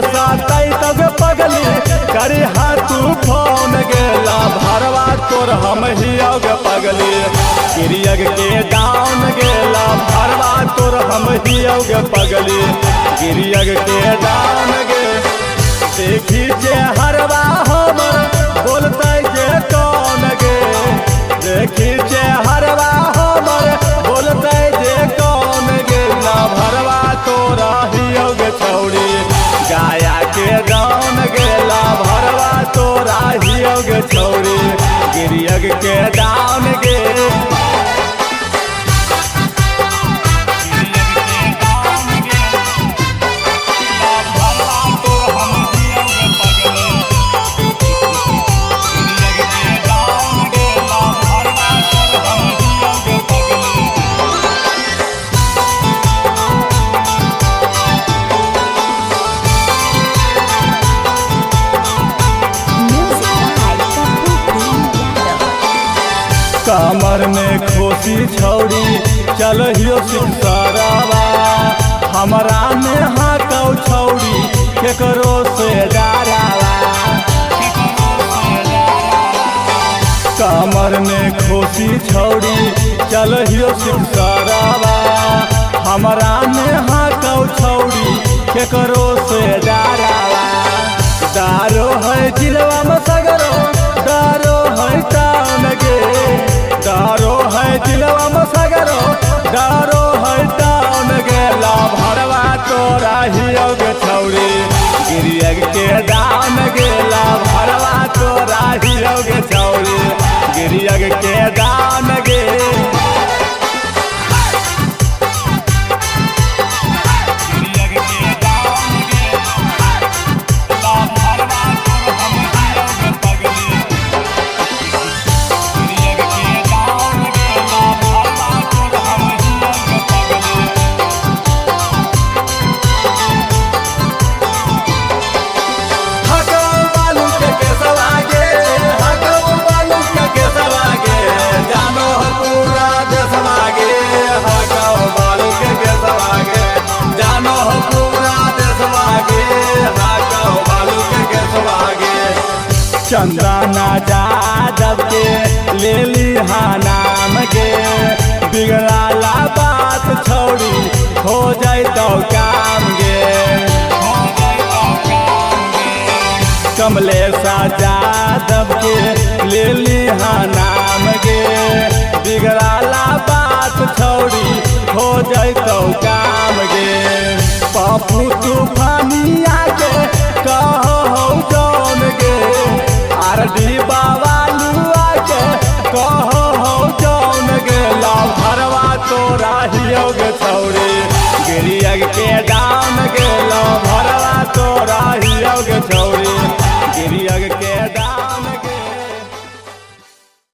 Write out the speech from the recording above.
सातई तब पगली करी हाथ फोन गेला भरवा तोर हम ही पगली गिरियग के डाउन गेला भरवा तोर हम ही पगली गिरियग के डाउन गे देखी जे हरवा हमर बोलते जे कौन गे देखी जे हरवा हमर बोलते जे कौन गे ना भरवा तोरा ही छौड़ी गाया के डाउन गेला भरवा तोरा ही छौड़ी गिरियग के डाउन गे कमर में खोसी छौड़ी चलहियो सिखसरावा हमरा में हाकौ छौड़ी केकरो से डरावा कमर में खोसी छौड़ी चलहियो सिखसरावा हमरा में हाकौ छौड़ी केकरो से डरावा डारो है जिलवा में सगरो डारो है टाउन गे डारो है जिलवा में सगरो डारो है टाउन गेला भरवा तोरा ही छौड़ी गिरियग के डाउन गेला भरवा तोरा ही छौड़ी गिरियग के डाउन गे चंदना जादव के ले लिहा नाम के बिगड़ाला बात छौड़ी हो जाए तो काम गे कमलेशा जादव के ले लिहा नाम गे बिगड़ाला बात छौड़ी हो जाए तो काम गे पप्पू तूफानिया के कहो जौन गे आरडी बाबा लुआ के कहो जौन गेला भरवा तोरा ही छौड़ी गिरियग के डाउन गेला भरवा तोरा ही छौड़ी।